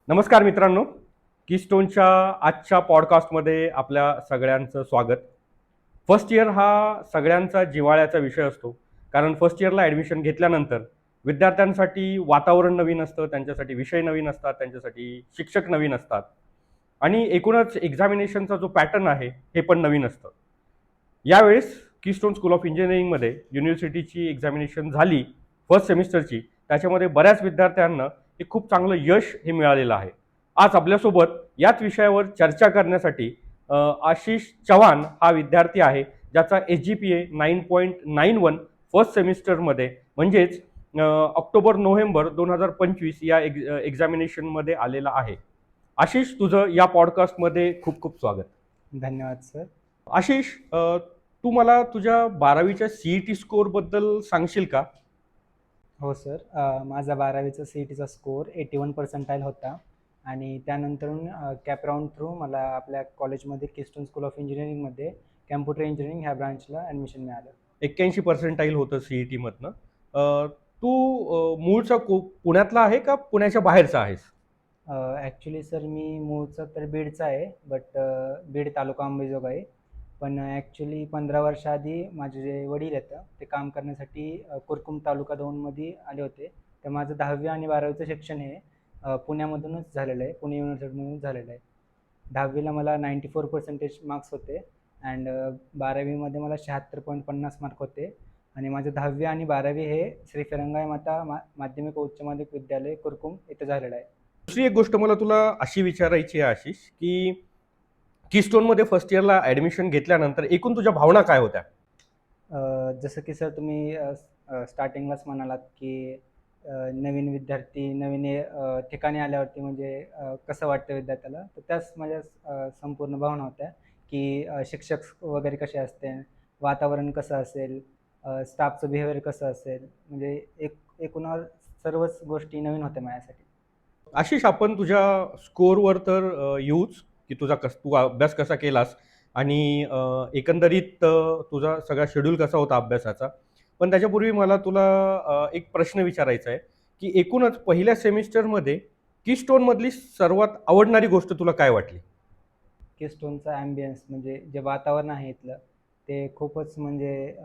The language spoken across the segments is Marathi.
नमस्कार मित्रांनो, कीस्टोनच्या आजच्या पॉडकास्टमध्ये आपल्या सगळ्यांचं स्वागत. फर्स्ट इयर हा सगळ्यांचा जिव्हाळ्याचा विषय असतो. कारण फर्स्ट इयरला ॲडमिशन घेतल्यानंतर विद्यार्थ्यांसाठी वातावरण नवीन असतं, त्यांच्यासाठी विषय नवीन असतात, त्यांच्यासाठी शिक्षक नवीन असतात आणि एकूणच एक्झामिनेशनचा जो पॅटर्न आहे हे पण नवीन असतं. यावेळेस कीस्टोन स्कूल ऑफ इंजिनिअरिंगमध्ये युनिव्हर्सिटीची एक्झामिनेशन झाली फर्स्ट सेमिस्टरची. त्याच्यामध्ये बऱ्याच विद्यार्थ्यांना हे खूप चांगलं यश हे मिळालेलं आहे. आज आपल्यासोबत याच विषयावर चर्चा करण्यासाठी आशिष चव्हाण हा विद्यार्थी आहे, ज्याचा SGPA 9.91 फर्स्ट सेमिस्टरमध्ये म्हणजेच ऑक्टोबर-नोव्हेंबर 2025 या एक्झामिनेशनमध्ये आलेला आहे. आशिष, तुझं या पॉडकास्टमध्ये खूप खूप स्वागत. धन्यवाद सर. आशिष, तू मला तुझ्या 12वीच्या CET स्कोअरबद्दल सांगशील का? हो सर. माझा 12वीचा CETचा स्कोअर 81% होता आणि त्यानंतरून कॅपराऊंड थ्रू मला आपल्या कॉलेजमध्ये कीस्टोन स्कूल ऑफ इंजिनिअरिंगमध्ये कॅम्प्युटर इंजिनिअरिंग ह्या ब्रांचला ॲडमिशन मिळालं. 81% होतं CET मधनं. तू मूळचा पुण्यातला आहे का पुण्याच्या बाहेरचा आहेस? ॲक्च्युली सर मी मूळचा तर बीडचा आहे, बट बीड तालुका अंबेजोगाई. पण ॲक्च्युली 15 वर्षाआधी माझे जे वडील आहेत ते काम करण्यासाठी कुरकुम तालुका 2मध्ये आले होते. तर माझं 10वी आणि 12वीचं शिक्षण हे पुण्यामधूनच झालेलं आहे, पुणे युनिव्हर्सिटीमधूनच झालेलं आहे. 10वीला मला 94% मार्क्स होते अँड 12वीमध्ये मला 76.50 मार्क होते आणि माझं 10वी आणि 12वी हे श्री फिरंगाई माता माध्यमिक व उच्च माध्यमिक विद्यालय कुरकुम इथं झालेलं आहे. दुसरी एक गोष्ट मला तुला अशी विचारायची आहे आशिष, की कीस्टोनमध्ये फर्स्ट इयरला ॲडमिशन घेतल्यानंतर एकूण तुझ्या भावना काय होत्या? जसं की सर तुम्ही स्टार्टिंगलाच म्हणालात की नवीन विद्यार्थी नवीन ठिकाणी आल्यावरती म्हणजे कसं वाटतं विद्यार्थ्याला, तर त्याच माझ्या संपूर्ण भावना होत्या की शिक्षक वगैरे कसे असते, वातावरण कसं असेल, स्टाफचं बिहेवियर कसं असेल, म्हणजे एकूणावर सर्वच गोष्टी नवीन होत्या माझ्यासाठी. आशिष, आपण तुझ्या स्कोअरवर तर येऊच, की तू अभ्यास कसा केलास आणि एकंदरीत तुझा सगळा शेड्यूल कसा होता अभ्यासाचा. पण त्याच्यापूर्वी मला तुला एक प्रश्न विचारायचा आहे, की एकूणच पहिल्या सेमिस्टरमध्ये कीस्टोनमधली सर्वात आवडणारी गोष्ट तुला काय वाटली? कीस्टोनचा ॲम्बियन्स म्हणजे जे वातावरण आहे इथलं ते खूपच म्हणजे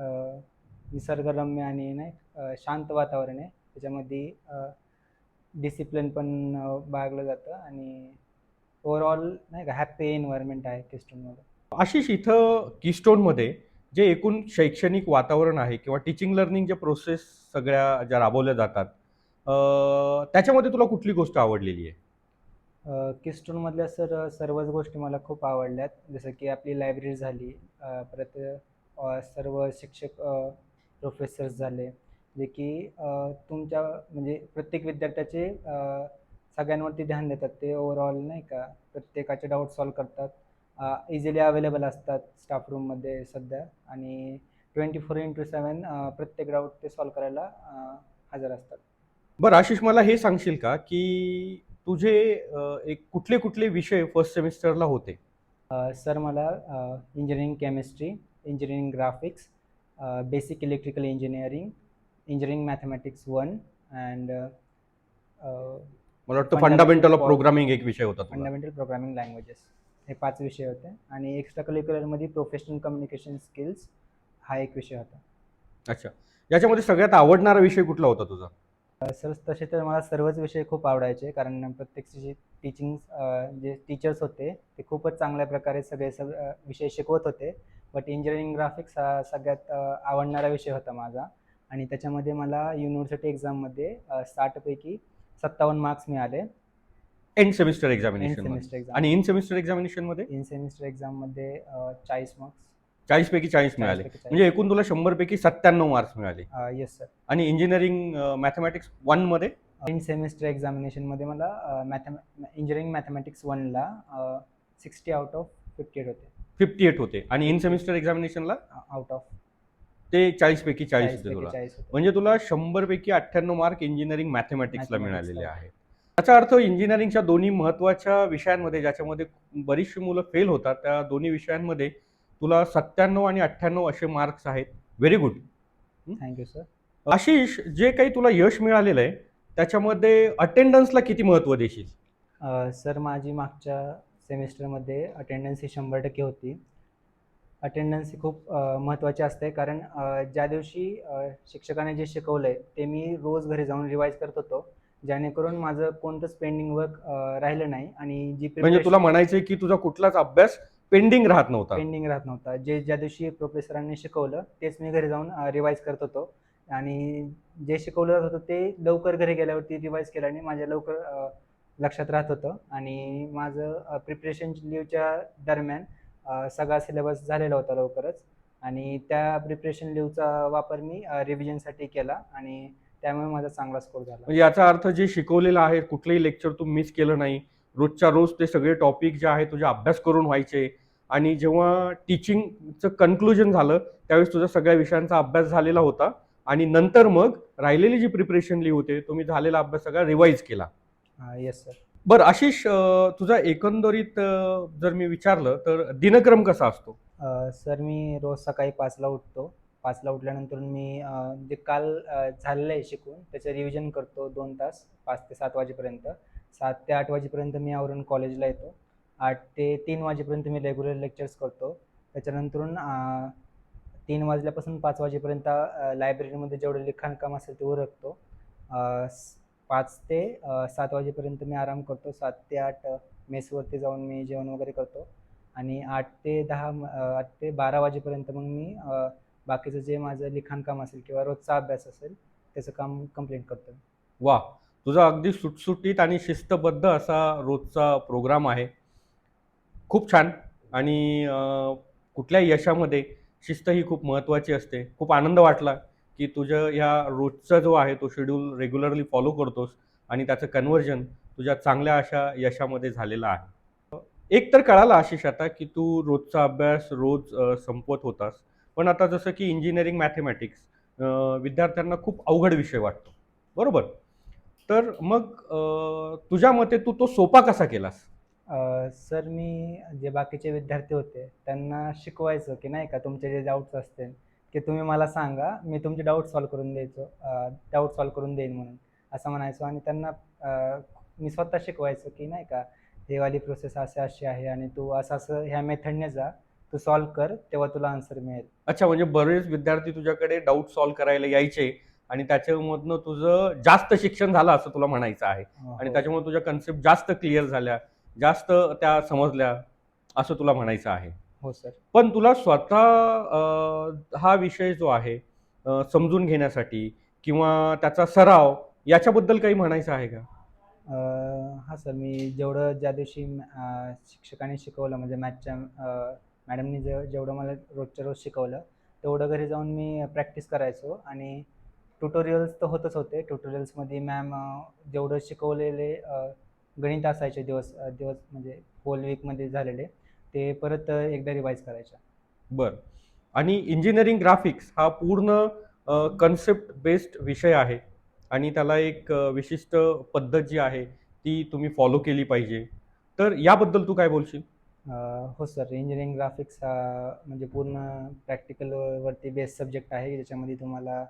निसर्गरम्य आणि नाही शांत वातावरण आहे. त्याच्यामध्ये डिसिप्लिन पण बाळगलं जातं आणि ओव्हरऑल नाही का हॅपी एन्व्हायरमेंट आहे कीस्टोनमध्ये. आशिष, इथं कीस्टोनमध्ये जे एकूण शैक्षणिक वातावरण आहे किंवा टीचिंग लर्निंगच्या प्रोसेस सगळ्या ज्या राबवल्या जातात, त्याच्यामध्ये तुला कुठली गोष्ट आवडलेली आहे? कीस्टोनमधल्या सर सर्वच गोष्टी मला खूप आवडल्यात. जसं की आपली लायब्ररी झाली, परत सर्व शिक्षक प्रोफेसर्स झाले, जे की तुमच्या म्हणजे प्रत्येक विद्यार्थ्याचे सगळ्यांवरती ध्यान देतात. ते ओव्हरऑल नाही का प्रत्येकाचे डाऊट सॉल्व करतात. इझिली अवेलेबल असतात स्टाफ रूममध्ये सध्या आणि 24/7 प्रत्येक डाऊट ते सॉल्व करायला हजर असतात. बरं आशिष, मला हे सांगशील का, की तुझे एक कुठले कुठले विषय फर्स्ट सेमिस्टरला होते? सर मला engineering chemistry, engineering graphics, basic electrical engineering, engineering mathematics 1 and मला वाटतं फंडामेंटल ऑफ प्रोग्रामिंग एक विषय होता तुला. फंडामेंटल प्रोग्रामिंग लँग्वेजेस हे 5 विषय होते आणि एक्स्ट्रा करिक्युलरमध्ये प्रोफेशनल कम्युनिकेशन स्किल्स हा एक विषय होता. अच्छा. याच्यामध्ये सगळ्यात आवडणारा विषय कुठला होता तुझा? सर तसे तर मला सर्वच विषय खूप आवडायचे, कारण प्रत्येक टीचिंग जे टीचर्स होते ते खूपच चांगल्या प्रकारे सगळे विषय शिकवत होते. बट इंजिनिअरिंग ग्राफिक्स हा सगळ्यात आवडणारा विषय होता माझा आणि त्याच्यामध्ये मला युनिव्हर्सिटी एक्झाममध्ये 60पैकी 57 मार्क्स मिळाले. End semester end examination semester exam आणि इन सेमिस्टर एक्झामिनेशनमध्ये इन सेमिस्टर एक्झाममध्ये 40 मार्क्स. 40 पैकी 40 मिळाले. 40 पैकी 40. म्हणजे एकूण तुला 100 पैकी 97 मार्क्स मिळाले. Yes sir. आणि इंजिनिअरिंग मॅथमॅटिक्स 1 मध्ये इन सेमिस्टर एक्झामिनेशनमध्ये मला इंजिनिअरिंग मॅथमॅटिक्स 1ला 60 आउट ऑफ 58 होते. 58 होते आणि इन सेमिस्टर एक्झामिनेशनला आउट ऑफ ते 40 पैकी 40 40 होते पैकी तुला. 40 होते. म्हणजे तुला 100 पैकी 98 मार्क इंजिनिअरिंग मॅथमॅटिक्सला Mathematics मिळालेले ला. आहेत. याचा अर्थ इंजिनिअरिंगच्या दोन्ही महत्त्वाच्या विषयांमध्ये, ज्याच्यामध्ये बरीचशी मुलं फेल होतात, त्या दोन्ही विषयांमध्ये तुला 97 आणि 98 असे मार्क्स आहेत. Very good. Thank you sir. Ashish, जे काही तुला यश मिळालेलं आहे त्याच्यामध्ये अटेंडन्सला किती महत्त्व देशील? सर माझी मागच्या सेमिस्टरमध्ये अटेंडन्स ही 100% होती. अटेंडन्स ही खूप महत्त्वाची असते, कारण ज्या दिवशी शिक्षकाने जे शिकवलं आहे ते मी रोज घरी जाऊन रिवाईज करत होतो, जेणेकरून माझं कोणतंच पेंडिंग वर्क राहिलं नाही आणि जी म्हणजे तुला प्रिपरेशन म्हणायचंय की तुझा कुठलाच अभ्यास पेंडिंग राहत नव्हता. पेंडिंग राहत नव्हता. ज्या दिवशी प्रोफेसरांनी शिकवलं तेच मी घरी जाऊन रिवाईज करत होतो आणि जे शिकवलं जात होतं ते लवकर घरी गेल्यावरती रिवाईज केल्याने माझ्या लवकर लक्षात राहत होतं आणि माझं प्रिपरेशन लीवच्या दरम्यान सगळा सिलेबस झालेला होता लवकरच आणि त्या प्रिपरेशन लीवचा वापर मी रिव्हिजनसाठी केला आणि त्यामुळे माझा चांगला स्कोर झाला. म्हणजे याचा अर्थ जे शिकवलेलं आहे कुठलंही लेक्चर तू मिस केलं नाही. रोजच्या रोज ते सगळे टॉपिक जे आहे तुझे अभ्यास करून व्हायचे आणि जेव्हा टीचिंगचं कन्क्लुजन झालं त्यावेळेस तुझ्या सगळ्या विषयांचा अभ्यास झालेला होता आणि नंतर मग राहिलेली जी प्रिपरेशन लिह होते तुम्ही झालेला अभ्यास सगळा रिवाईज केला. Yes sir. बरं आशिष, तुझा एकंदरीत जर मी विचारलं तर दिनक्रम कसा असतो? सर मी रोज सकाळी 5ला उठतो. 5ला उठल्यानंतर मी जे काल झालेलं आहे शिकून त्याचं रिव्हिजन करतो 2 तास 5 ते 7 वाजेपर्यंत. 7 ते 8 वाजेपर्यंत मी आवरून कॉलेजला येतो. 8 ते 3 वाजेपर्यंत मी रेग्युलर लेक्चर्स करतो. त्याच्यानंतरून 3 वाजल्यापासून 5 वाजेपर्यंत लायब्ररीमध्ये जेवढं लिखाणकाम असेल ते उरकतो. 5 ते 7 वाजेपर्यंत मी आराम करतो. 7 ते 8 मेसवरती जाऊन मी जेवण वगैरे करतो आणि 8 ते 8 ते 12 वाजेपर्यंत मग मी बाकीचं जे माझं लिखाणकाम असेल किंवा रोजचा अभ्यास असेल त्याचं काम कंप्लीट करतो. वा, तुझा अगदी सुटसुटीत आणि शिस्तबद्ध असा रोजचा प्रोग्राम आहे. खूप छान. आणि कुठल्याही यशामध्ये शिस्त ही खूप महत्त्वाची असते. खूप आनंद वाटला की तुझं ह्या रोजचा जो आहे तो शेड्यूल रेग्युलरली फॉलो करतोस आणि त्याचं कन्व्हर्जन तुझ्या चांगल्या अशा यशामध्ये झालेलं आहे. एक तर कळालं आशिष आता की तू रोजचा अभ्यास रोज संपवत होतास. पण आता जसं की इंजिनिअरिंग मॅथेमॅटिक्स विद्यार्थ्यांना खूप अवघड विषय वाटतो. बरोबर? तर मग तुझ्या मते तू तो सोपा कसा केलास? सर मी जे बाकीचे विद्यार्थी होते त्यांना शिकवायचं की नाही का तुमचे जे डाऊट्स असतील की तुम्ही मला सांगा, मी तुमचे डाऊट सॉल्व करून द्यायचो, डाऊट सॉल्व करून देईन म्हणून असं म्हणायचो आणि त्यांना मी स्वतः शिकवायचं की नाही का हे वाली प्रोसेस अशी आहे आणि तू असं ह्या मेथडने जा, तू सॉल्व कर तेव्हा तुला आन्सर मिळेल. अच्छा, म्हणजे बरेच विद्यार्थी तुझ्याकडे डाऊट सॉल्व्ह करायला यायचे आणि त्याच्यामधनं तुझं जास्त शिक्षण झालं असं तुला म्हणायचं आहे आणि हो. त्याच्यामुळे तुझ्या कन्सेप्ट जास्त क्लिअर झाल्या, जास्त त्या समजल्या असं तुला म्हणायचं आहे. हो सर. पण तुला स्वतः हा विषय जो आहे समजून घेण्यासाठी किंवा त्याचा सराव याच्याबद्दल काही म्हणायचं आहे का? हां सर, मी जेवढं ज्या दिवशी शिक्षकाने शिकवलं म्हणजे मॅथच्या मॅडमनी जेवढं मला रोजच्या रोज शिकवलं तेवढं घरी जाऊन मी प्रॅक्टिस करायचो आणि ट्युटोरियल्स तर होतच होते. ट्युटोरियल्समध्ये मॅम जेवढं शिकवलेले गणित असायचे दिवस म्हणजे होल वीकमध्ये झालेले ते परत एकदा रिवाईज करायच्या. बरं. आणि इंजिनिअरिंग ग्राफिक्स हा पूर्ण कन्सेप्ट बेस्ड विषय आहे आणि त्याला एक विशिष्ट पद्धत जी आहे ती तुम्ही फॉलो केली पाहिजे. तर याबद्दल तू काय बोलशील? हो सर, इंजिनिअरिंग ग्राफिक्स हा म्हणजे पूर्ण प्रॅक्टिकलवरती बेस्ड सब्जेक्ट आहे ज्याच्यामध्ये तुम्हाला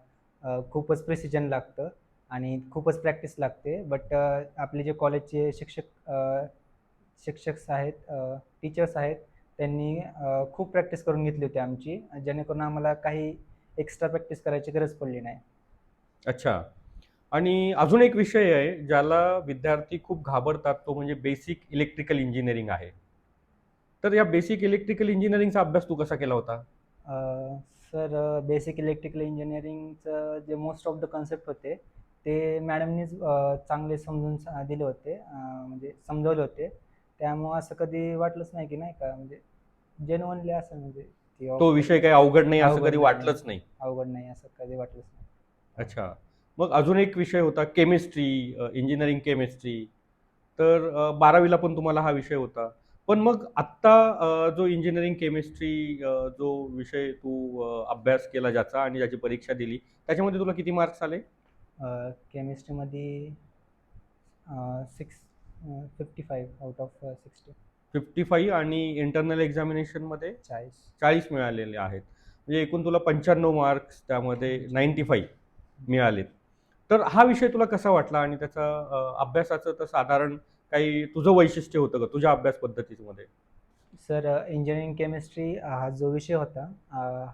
खूपच प्रिसिजन लागतं आणि खूपच प्रॅक्टिस लागते. बट आपले जे कॉलेजचे शिक्षक आहेत, टीचर्स आहेत, त्यांनी खूप प्रॅक्टिस करून घेतली होती आमची, जेणेकरून आम्हाला काही एक्स्ट्रा प्रॅक्टिस करायची गरज पडली नाही. अच्छा. आणि अजून एक विषय आहे ज्याला विद्यार्थी खूप घाबरतात तो म्हणजे बेसिक इलेक्ट्रिकल इंजिनिअरिंग आहे. तर या बेसिक इलेक्ट्रिकल इंजिनिअरिंगचा अभ्यास तू कसा केला होता? सर बेसिक इलेक्ट्रिकल इंजिनिअरिंगचं जे मोस्ट ऑफ द कन्सेप्ट होते ते मॅडमनीच चांगले समजून दिले होते, म्हणजे समजवले होते. त्यामुळं असं कधी वाटलंच नाही की नाही का म्हणजे जेन्युइनली असं म्हणजे की तो विषय काही अवघड नाही असं अवघड कधी नाही, वाटलंच नाही. अवघड नाही असं कधी वाटलंच नाही. अच्छा. मग अजून एक विषय होता केमिस्ट्री, इंजिनिअरिंग केमिस्ट्री. तर 12वीला पण तुम्हाला हा विषय होता. पण मग आत्ता जो इंजिनिअरिंग केमिस्ट्री जो विषय तू अभ्यास केला ज्याचा आणि ज्याची परीक्षा दिली, त्याच्यामध्ये तुला किती मार्क्स आले? केमिस्ट्रीमध्ये 55 आउट ऑफ 60. 55 आणि इंटरनल एक्झामिनेशनमध्ये 40. 40 मिळालेले आहेत. म्हणजे एकूण तुला 95 मार्क्स त्यामध्ये 95 मिळालेत. तर हा विषय तुला कसा वाटला आणि त्याचा अभ्यासाचं तर साधारण काही तुझं वैशिष्ट्य होतं का तुझ्या अभ्यास पद्धतीमध्ये? सर इंजिनिअरिंग केमिस्ट्री हा जो विषय होता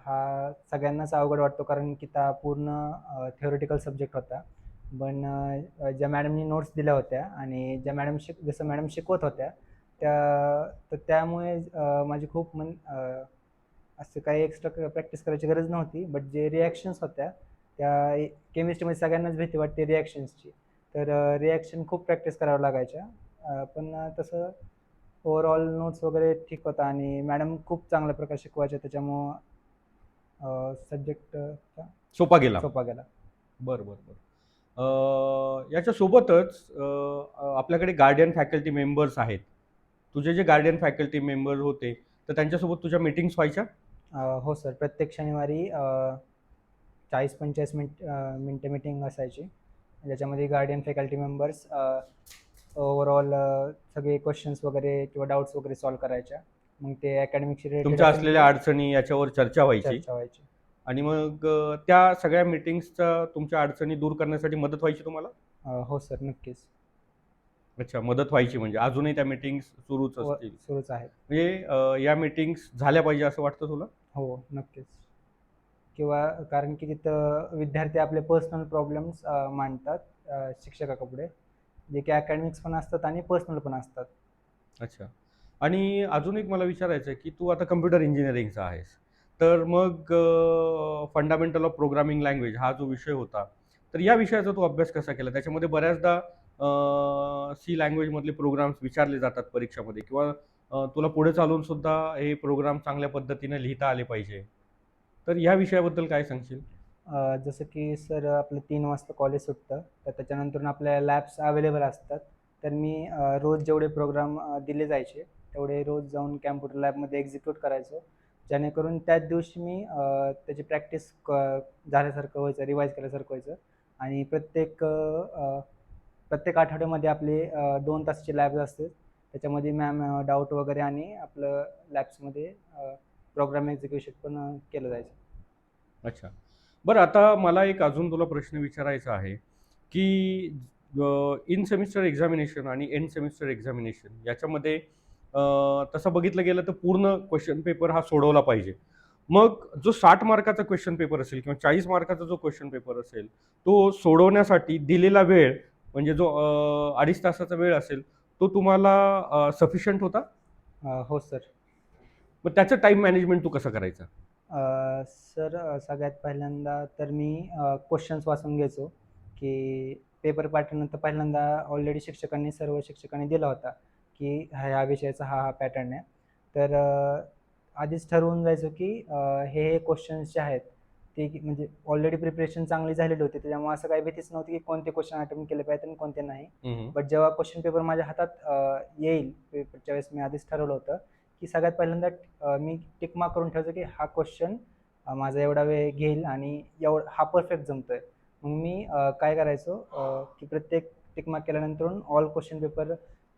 हा सगळ्यांनाच अवघड वाटतो, कारण की त्या पूर्ण थिओरिटिकल सब्जेक्ट होता. पण ज्या मॅडमनी नोट्स दिल्या होत्या आणि ज्या जसं मॅडम शिकवत होत्या तर त्यामुळे माझी खूप असं काही एक्स्ट्रा प्रॅक्टिस करायची गरज नव्हती. बट जे रिॲक्शन्स होत्या त्या केमिस्ट्रीमध्ये सगळ्यांनाच भीती वाटते रिॲक्शन्सची. तर रिॲक्शन खूप प्रॅक्टिस कराव्या लागायच्या. पण तसं ओव्हरऑल नोट्स वगैरे ठीक होता आणि मॅडम खूप चांगल्या प्रकारे शिकवायच्या, त्याच्यामुळं सब्जेक्ट सोपा गेला. सोपा गेला. बरं बरं बरं. याच्यासोबतच आपल्याकडे गार्डियन फॅकल्टी मेंबर्स आहेत. तुझे जे गार्डियन फॅकल्टी मेंबर होते तर त्यांच्यासोबत तुझ्या मीटिंग्स व्हायच्या? हो सर, प्रत्येक शनिवारी 40-45 मिनटं मीटिंग असायची, ज्याच्यामध्ये गार्डियन फॅकल्टी मेंबर्स ओव्हरऑल सगळे क्वेश्चन्स वगैरे किंवा डाऊट्स वगैरे सॉल्व्ह करायच्या. मग ते अकॅडमिकशी रिलेटेड तुमच्या असेल असलेल्या की अडचणी याच्यावर चर्चा व्हायची चर्चा व्हायची. आणि मग त्या सगळ्या मीटिंग्सचा तुमच्या अडचणी दूर करण्यासाठी मदत व्हायची तुम्हाला? हो सर, नक्कीच. अच्छा, मदत व्हायची म्हणजे अजूनही त्या मीटिंग्स सुरूच असतील. सुरूच आहेत. म्हणजे या मीटिंग्स झाल्या पाहिजे असं वाटतं तुला? हो, नक्कीच. किंवा कारण की तिथं विद्यार्थी आपले पर्सनल प्रॉब्लेम्स मांडतात शिक्षकापुढे, जे की अकॅडमिक्स पण असतात आणि पर्सनल पण असतात. अच्छा. आणि अजून एक मला विचारायचं आहे, की तू आता कम्प्युटर इंजिनिअरिंगचा आहेस. तर मग फंडामेंटल ऑफ प्रोग्रामिंग लँग्वेज हा जो विषय होता, तर या विषयाचा तू अभ्यास कसा केला? त्याच्यामध्ये बऱ्याचदा सी लँग्वेजमधले प्रोग्राम्स विचारले जातात परीक्षामध्ये किंवा तुला पुढे चालून सुद्धा हे प्रोग्राम चांगल्या पद्धतीने लिहिता आले पाहिजे. तर या विषयाबद्दल काय सांगशील? जसं की सर आपलं 3 वाजता कॉलेज सुटतं, तर त्याच्यानंतर आपल्या लॅब्स अवेलेबल असतात. तर मी रोज जेवढे प्रोग्राम दिले जायचे, तेवढे रोज जाऊन कॅम्प्युटर लॅबमध्ये एक्झिक्यूट करायचो. जेणेकरून त्याच दिवशी मी त्याची प्रॅक्टिस झाल्यासारखं व्हायचं, रिवाईज केल्यासारखं व्हायचं. आणि प्रत्येक आठवड्यामध्ये आपले 2 तासाची लॅब्स असते. त्याच्यामध्ये मॅम डाऊट वगैरे आणि आपलं लॅब्समध्ये प्रोग्राम एक्झिक्युशन पण केलं जायचं. अच्छा. बरं, आता मला एक अजून तुला प्रश्न विचारायचा आहे, की इन सेमिस्टर एक्झामिनेशन आणि एंड सेमिस्टर एक्झामिनेशन याच्यामध्ये तसं बघितलं गेलं तर पूर्ण क्वेश्चन पेपर हा सोडवला पाहिजे. मग जो 60 मार्काचा क्वेश्चन पेपर असेल किंवा 40 मार्काचा जो क्वेश्चन पेपर असेल, तो सोडवण्यासाठी दिलेला वेळ म्हणजे जो 2.5 तासाचा वेळ असेल, तो तुम्हाला सफिशियंट होता? हो सर. मग त्याचं टाईम मॅनेजमेंट तू कसं करायचा? सर सगळ्यात पहिल्यांदा तर मी क्वेश्चन्स वाचून घ्यायचो, की पेपर पाठवल्यानंतर पहिल्यांदा ऑलरेडी सर्व शिक्षकांनी दिला होता, की ह्या विषयाचा हा पॅटर्न आहे. तर आधीच ठरवून जायचो, की हे क्वेश्चन्स जे आहेत ते म्हणजे ऑलरेडी प्रिपरेशन चांगली झालेली होती. त्याच्यामुळे असं काही भीतीच नव्हती, की कोणते क्वेश्चन अटेम्प्ट केले पाहिजेत आणि कोणते नाही. बट जेव्हा क्वेश्चन पेपर माझ्या हातात येईल पेपरच्या वेळेस, मी आधीच ठरवलं होतं, की सगळ्यात पहिल्यांदा मी टिक मार्क करून ठेवायचो, की हा क्वेश्चन माझा एवढा वेळ घेईल आणि हा परफेक्ट जमतोय. मग मी काय करायचो, की प्रत्येक टिक मार्क केल्यानंतर ऑल क्वेश्चन पेपर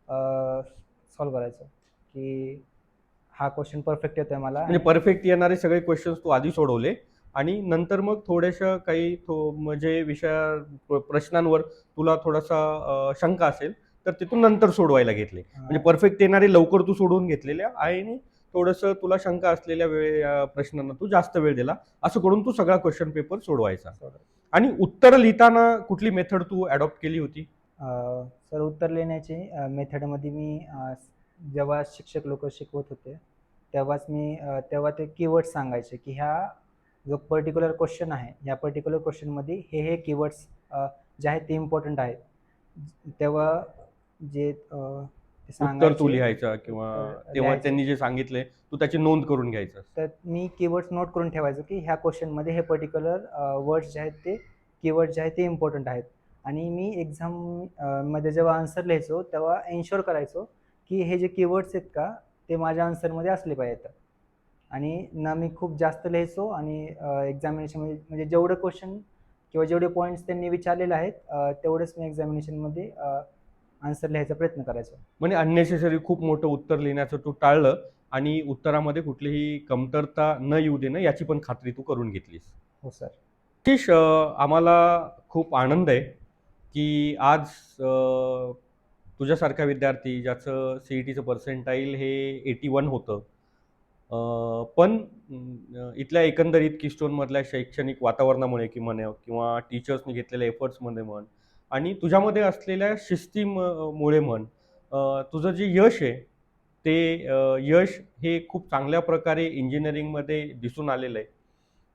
सॉल्व्ह करायचो, की हा क्वेश्चन परफेक्ट येतोय मला. म्हणजे परफेक्ट येणारे सगळे क्वेश्चन्स तू आधी सोडवले आणि नंतर मग थोड्याशा काही म्हणजे प्रश्नांवर तुला थोडासा शंका असेल तर तिथून नंतर सोडवायला घेतले. म्हणजे परफेक्ट येणारे लवकर तू सोडवून घेतलेले आहे आणि थोडंसं तुला शंका असलेल्या प्रश्नांना तू जास्त वेळ दिला. असं करून तू सगळा क्वेश्चन पेपर सोडवायचा. आणि उत्तर लिहिताना कुठली मेथड तू अडॉप्ट केली होती? सर उत्तर लिहिण्याची मेथडमध्ये मी जेव्हा शिक्षक लोक शिकवत होते तेव्हा ते कीवर्ड्स सांगायचे, की ह्या जो पर्टिक्युलर क्वेश्चन आहे, ह्या पर्टिक्युलर क्वेश्चनमध्ये हे कीवर्ड्स जे आहेत ते इम्पॉर्टंट आहेत. तेव्हा जे ते उत्तर तू सांगायचे, लिहायचा किंवा उत्तर तेव्हा लिहायचे. त्यांनी जे सांगितले तू त्याची नोंद करून घ्यायचा. तर मी कीवर्ड्स नोट करून ठेवायचो, की ह्या क्वेश्चनमध्ये हे पर्टिक्युलर वर्ड्स जे आहेत ते कीवर्ड जे आहेत ते इम्पॉर्टंट आहेत. आणि मी एक्झाम मध्ये जेव्हा आन्सर लिहायचो तेव्हा एन्शुअर करायचो, की हे जे कीवर्ड्स आहेत का ते माझ्या आन्सरमध्ये असले पाहिजेत. आणि ना मी खूप जास्त लिहायचो आणि एक्झामिनेशनमध्ये म्हणजे जेवढं क्वेश्चन किंवा जेवढे पॉईंट्स त्यांनी विचारलेले आहेत तेवढंच मी एक्झामिनेशनमध्ये आन्सर लिहायचा प्रयत्न करायचो. म्हणजे अननेसेसरी खूप मोठं उत्तर लिहिण्याचं तू टाळलं आणि उत्तरामध्ये कुठलीही कमतरता न येऊ देणं याची पण खात्री तू करून घेतलीस. हो सर. नितीश, आम्हाला खूप आनंद आहे की आज तुझ्यासारखा विद्यार्थी ज्याचं CETचं पर्सेंटाईल हे 81 होतं, पण इथल्या एकंदरीत कीस्टोनमधल्या शैक्षणिक वातावरणामुळे की म्हणा किंवा टीचर्सनी घेतलेल्या एफर्ट्समध्ये म्हण आणि तुझ्यामध्ये असलेल्या मुळे म्हण, तुझं जे यश आहे ते यश हे खूप चांगल्या प्रकारे इंजिनिअरिंगमध्ये दिसून आलेलं आहे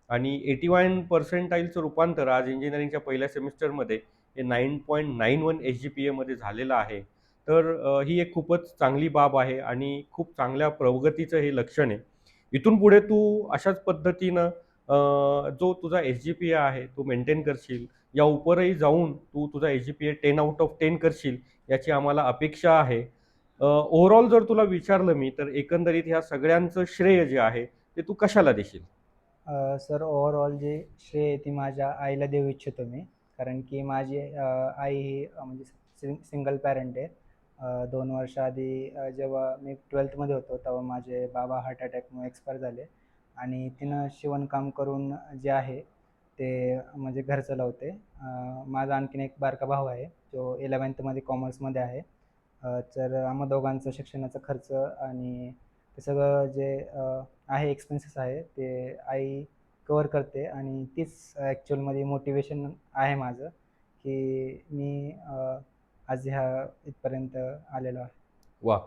आणि 81 पर्सेंटाईलचं रूपांतर आज इंजिनिअरिंगच्या पहिल्या सेमिस्टरमध्ये हे 9.91 SGPAमध्ये झालेलं आहे. तर ही एक खूपच चांगली बाब आहे आणि खूप चांगल्या प्रगतीचं हे लक्षण आहे. इथून पुढे तू अशाच पद्धतीनं जो तुझा SGPA आहे तो मेंटेन करशील. या उपरही जाऊन तू तुझा SGPA 10 आउट ऑफ 10 करशील याची आम्हाला अपेक्षा आहे. ओव्हरऑल जर तुला विचारलं मी तर एकंदरीत ह्या सगळ्यांचं श्रेय जे आहे ते तू कशाला देशील? सर ओव्हरऑल जे श्रेय आहे ती माझ्या आईला देऊ इच्छितो मी. कारण की माझी आई ही म्हणजे सिंगल पॅरेंट आहे. 2 वर्ष आधी जेव्हा मी 12थमध्ये होतो तेव्हा माझे बाबा हार्ट अटॅकमुळे एक्सपायर झाले आणि तिनं शिवणकाम करून जे आहे ते म्हणजे घर चालवते. माझा आणखीन एक बारका भाऊ आहे जो 11थमध्ये कॉमर्समध्ये आहे. तर आम्हा दोघांचं शिक्षणाचा खर्च आणि ते सगळं जे आहे एक्सपेन्सेस आहे ते आई कव्हर करते आणि तीच ॲक्च्युअलमध्ये मोटिवेशन आहे माझं, की मी आज ह्या इथपर्यंत आलेलो आहे. वाह!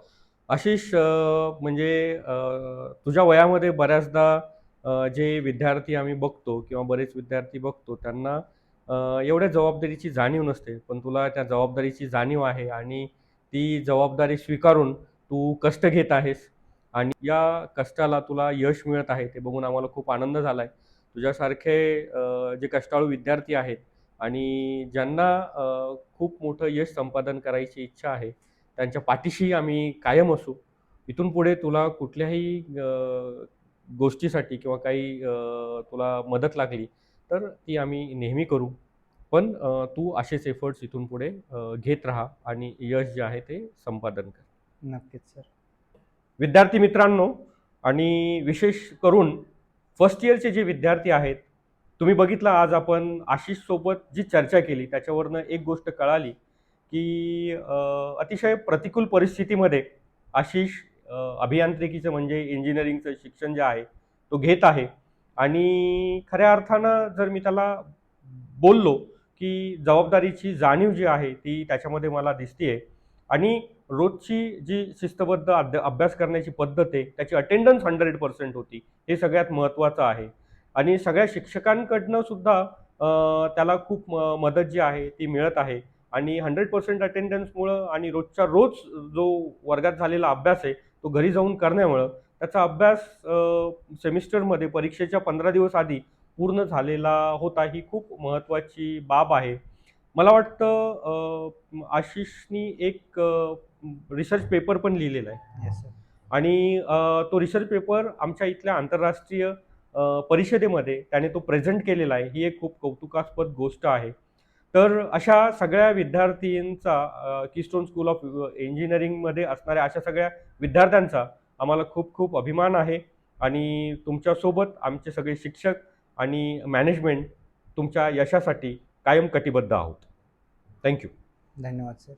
आशिष, म्हणजे तुझ्या वयामध्ये बऱ्याचदा जे विद्यार्थी आम्ही बघतो किंवा बरेच विद्यार्थी बघतो त्यांना एवढ्या जबाबदारीची जाणीव नसते. पण तुला त्या जबाबदारीची जाणीव आहे आणि ती जबाबदारी स्वीकारून तू कष्ट घेत आहेस आणि या कष्टाला तुला यश मिळत आहे ते बघून आम्हाला खूप आनंद झाला आहे. तुझ्यासारखे जे कष्टाळू विद्यार्थी आहेत आणि ज्यांना खूप मोठं यश संपादन करायची इच्छा आहे, त्यांच्या पाठीशी आम्ही कायम असू. इथून पुढे तुला कुठल्याही गोष्टीसाठी किंवा काही तुला मदत लागली तर ती आम्ही नेहमी करू. पण तू असेच एफर्ट्स इथून पुढे घेत राहा आणि यश जे आहे ते संपादन कर. नक्कीच सर. विद्यार्थी मित्रांनो आणि विशेष करून फर्स्ट इयरचे जे विद्यार्थी आहेत, तुम्ही बघितलं आज आपण आशिषसोबत जी चर्चा केली त्याच्यावरनं एक गोष्ट कळाली, की अतिशय प्रतिकूल परिस्थितीमध्ये आशिष अभियांत्रिकीचं म्हणजे इंजिनिअरिंगचं शिक्षण जे आहे तो घेत आहे आणि खऱ्या अर्थानं जर मी त्याला बोललो, की जबाबदारीची जाणीव जी आहे ती त्याच्यामध्ये मला दिसतीये आणि रोजची जी शिस्तबद्ध अभ्यास करण्याची पद्धत आहे त्याची अटेंडन्स 100% होती. हे सगळ्यात महत्त्वाचं आहे आणि सगळ्या शिक्षकांकडनं सुद्धा त्याला खूप मदत जी आहे ती मिळत आहे आणि 100% अटेंडन्समुळं आणि रोजच्या रोज जो वर्गात झालेला अभ्यास आहे तो घरी जाऊन करण्यामुळं त्याचा अभ्यास सेमिस्टरमध्ये परीक्षेच्या 15 दिवस आधी पूर्ण झालेला होता. ही खूप महत्त्वाची बाब आहे. मला वाटतं आशिषनी एक रिसर्च पेपर पण लिहिलेला आहे येस सर. आणि तो रिसर्च पेपर आमच्या इथल्या आंतरराष्ट्रीय परिषदेमध्ये त्याने तो प्रेझेंट केलेला आहे. ही एक खूप कौतुकास्पद गोष्ट आहे. तर अशा सगळ्या विद्यार्थ्यांचा कीस्टोन स्कूल ऑफ इंजिनिअरिंगमध्ये असणाऱ्या अशा सगळ्या विद्यार्थ्यांचा आम्हाला खूप खूप अभिमान आहे आणि तुमच्यासोबत आमचे सगळे शिक्षक आणि मॅनेजमेंट तुमच्या यशासाठी कायम कटिबद्ध आहोत. Thank you. धन्यवाद सर.